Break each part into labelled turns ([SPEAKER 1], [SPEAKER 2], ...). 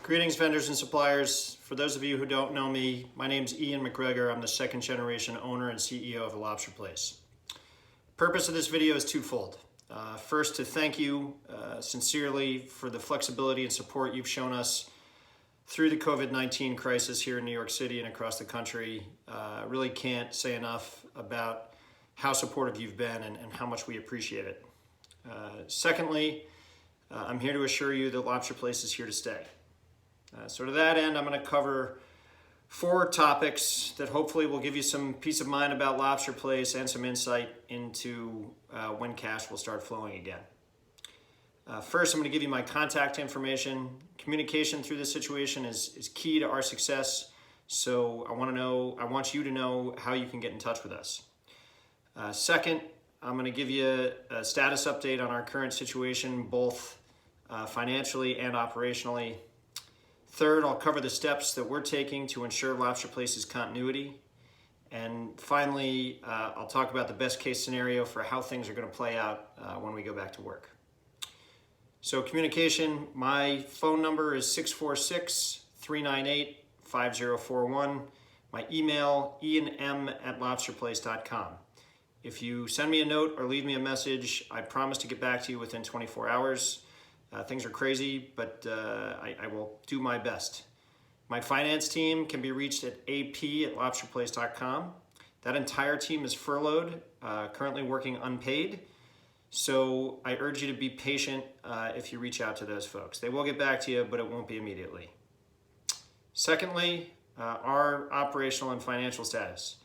[SPEAKER 1] Greetings, vendors and suppliers. For those of you who don't know me, my name's Ian McGregor. I'm the second generation owner and CEO of The Lobster Place. Purpose of this video is twofold. First, to thank you sincerely for the flexibility and support you've shown us through the COVID-19 crisis here in New York City and across the country. Really can't say enough about how supportive you've been and how much we appreciate it. Secondly, I'm here to assure you that Lobster Place is here to stay. So to that end, I'm going to cover 4 topics that hopefully will give you some peace of mind about Lobster Place and some insight into when cash will start flowing again. First, I'm going to give you my contact information. Communication through this situation is key to our success, so I want you to know how you can get in touch with us. Second, I'm going to give you a status update on our current situation, both financially and operationally. Third, I'll cover the steps that we're taking to ensure Lobster Place's continuity. And finally, I'll talk about the best case scenario for how things are going to play out when we go back to work. So communication, my phone number is 646-398-5041. My email, ianm@lobsterplace.com. If you send me a note or leave me a message, I promise to get back to you within 24 hours. Things are crazy, but I will do my best. My finance team can be reached at ap@lobsterplace.com. That entire team is furloughed, currently working unpaid. So I urge you to be patient if you reach out to those folks. They will get back to you, but it won't be immediately. Secondly, our operational and financial status.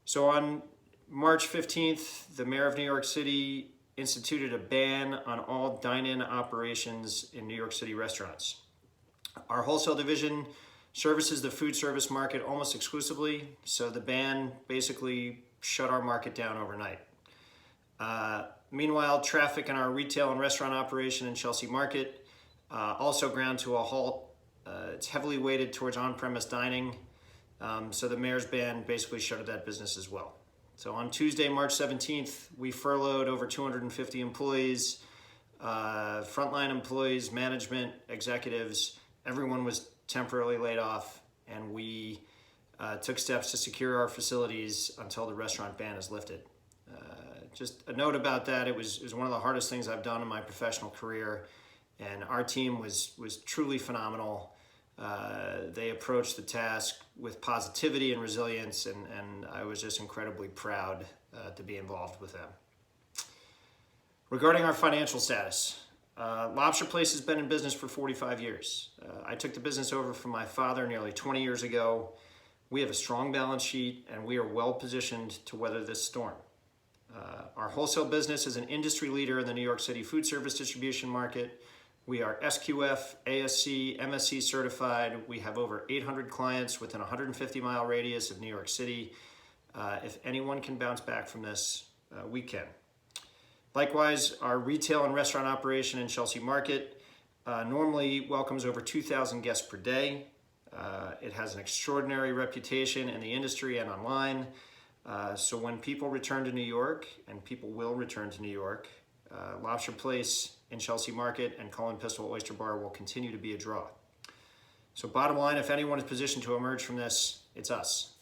[SPEAKER 1] So on March 15th, the mayor of New York City instituted a ban on all dine-in operations in New York City restaurants. Our wholesale division services the food service market almost exclusively, so the ban basically shut our market down overnight. Meanwhile, traffic in our retail and restaurant operation in Chelsea Market also ground to a halt. It's heavily weighted towards on-premise dining, so the mayor's ban basically shuttered that business as well. So on Tuesday, March 17th, we furloughed over 250 employees, frontline employees, management, executives. Everyone was temporarily laid off, and we took steps to secure our facilities until the restaurant ban is lifted. Just a note about that, it was one of the hardest things I've done in my professional career, and our team was truly phenomenal. They approached the task with positivity and resilience, and I was just incredibly proud to be involved with them. Regarding our financial status, Lobster Place has been in business for 45 years. I took the business over from my father nearly 20 years ago. We have a strong balance sheet, and we are well positioned to weather this storm. Our wholesale business is an industry leader in the New York City food service distribution market. We are SQF, ASC, MSC certified. We have over 800 clients within a 150-mile radius of New York City. If anyone can bounce back from this, we can. Likewise, our retail and restaurant operation in Chelsea Market normally welcomes over 2,000 guests per day. It has an extraordinary reputation in the industry and online. So when people return to New York, and people will return to New York, Lobster Place in Chelsea Market and Cullen Pistol Oyster Bar will continue to be a draw. So bottom line, if anyone is positioned to emerge from this, it's us.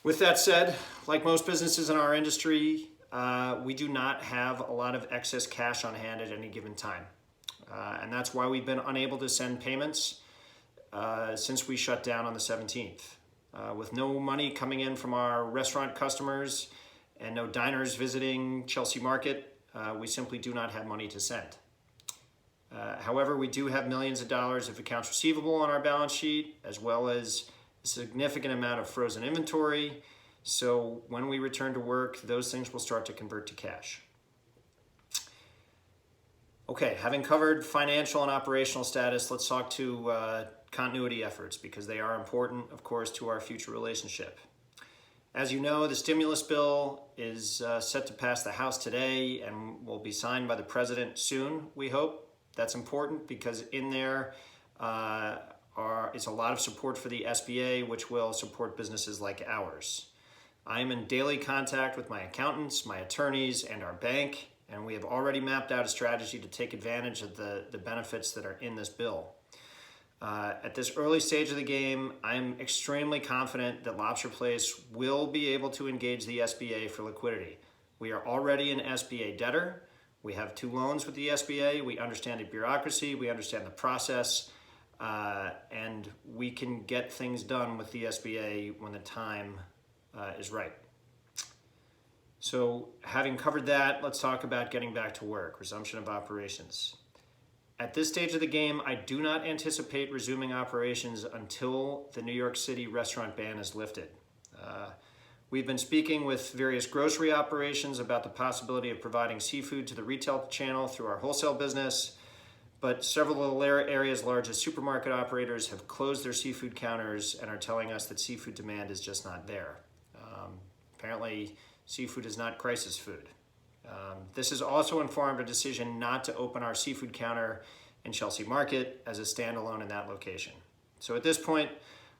[SPEAKER 1] With that said, like most businesses in our industry, we do not have a lot of excess cash on hand at any given time. And that's why we've been unable to send payments since we shut down on the 17th. With no money coming in from our restaurant customers and no diners visiting Chelsea Market, we simply do not have money to send. However, we do have millions of dollars of accounts receivable on our balance sheet, as well as a significant amount of frozen inventory. So when we return to work, those things will start to convert to cash. Okay, having covered financial and operational status, let's talk to continuity efforts, because they are important, of course, to our future relationship. As you know, the stimulus bill is set to pass the House today and will be signed by the President soon, we hope. That's important because in there is a lot of support for the SBA, which will support businesses like ours. I am in daily contact with my accountants, my attorneys, and our bank. and we have already mapped out a strategy to take advantage of the benefits that are in this bill. At this early stage of the game, I'm extremely confident that Lobster Place will be able to engage the SBA for liquidity. We are already an SBA debtor. We have 2 loans with the SBA. We understand the bureaucracy. We understand the process. And we can get things done with the SBA when the time is right. So having covered that, let's talk about getting back to work, resumption of operations. At this stage of the game, I do not anticipate resuming operations until the New York City restaurant ban is lifted. We've been speaking with various grocery operations about the possibility of providing seafood to the retail channel through our wholesale business, but several of the area's largest supermarket operators have closed their seafood counters and are telling us that seafood demand is just not there. Apparently, seafood is not crisis food. This has also informed a decision not to open our seafood counter in Chelsea Market as a standalone in that location. So at this point,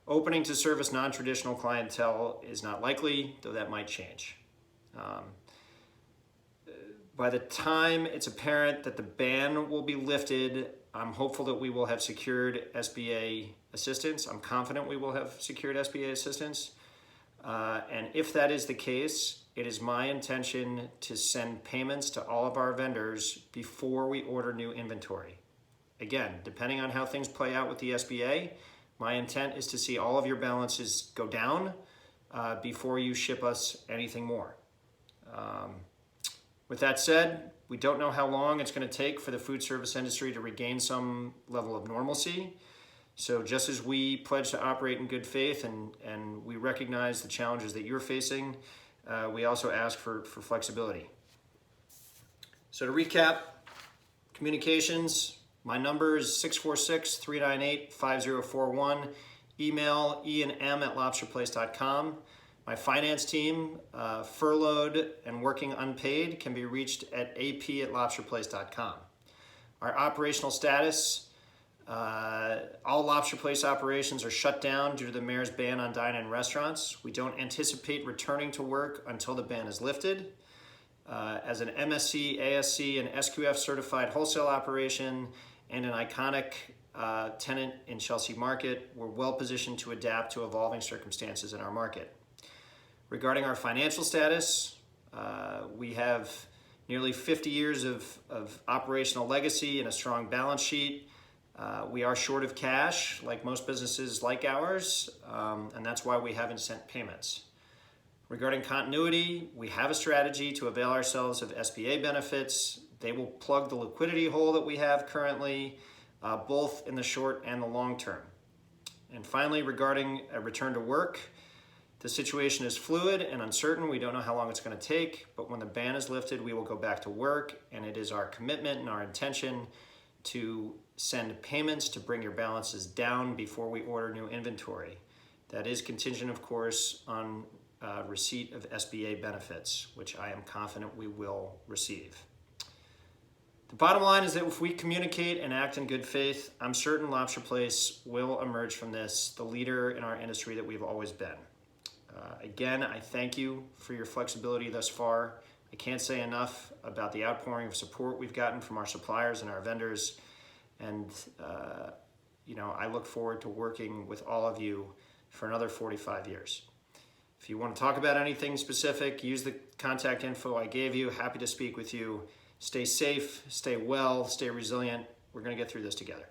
[SPEAKER 1] opening to service non-traditional clientele is not likely, though that might change. By the time it's apparent that the ban will be lifted, I'm hopeful that we will have secured SBA assistance. I'm confident we will have secured SBA assistance. And if that is the case, it is my intention to send payments to all of our vendors before we order new inventory. Again, depending on how things play out with the SBA, my intent is to see all of your balances go down before you ship us anything more. With that said, we don't know how long it's going to take for the food service industry to regain some level of normalcy. So just as we pledge to operate in good faith and we recognize the challenges that you're facing, we also ask for flexibility. So to recap, communications, my number is 646-398-5041. Email ianm@lobsterplace.com. My finance team, furloughed and working unpaid, can be reached at ap@lobsterplace.com. Our operational status, all Lobster Place operations are shut down due to the mayor's ban on dine-in restaurants. We don't anticipate returning to work until the ban is lifted. As an MSC, ASC, and SQF certified wholesale operation and an iconic tenant in Chelsea Market, we're well positioned to adapt to evolving circumstances in our market. Regarding our financial status, we have nearly 50 years of operational legacy and a strong balance sheet. We are short of cash, like most businesses like ours, and that's why we haven't sent payments. Regarding continuity, we have a strategy to avail ourselves of SBA benefits. They will plug the liquidity hole that we have currently, both in the short and the long term. And finally, regarding a return to work, the situation is fluid and uncertain. We don't know how long it's going to take, but when the ban is lifted, we will go back to work, and it is our commitment and our intention to send payments to bring your balances down before we order new inventory. That is contingent, of course, on receipt of SBA benefits, which I am confident we will receive. The bottom line is that if we communicate and act in good faith, I'm certain Lobster Place will emerge from this the leader in our industry that we've always been. Again, I thank you for your flexibility thus far. I can't say enough about the outpouring of support we've gotten from our suppliers and our vendors. And, I look forward to working with all of you for another 45 years. If you want to talk about anything specific, use the contact info I gave you. Happy to speak with you. Stay safe, stay well, stay resilient. We're going to get through this together.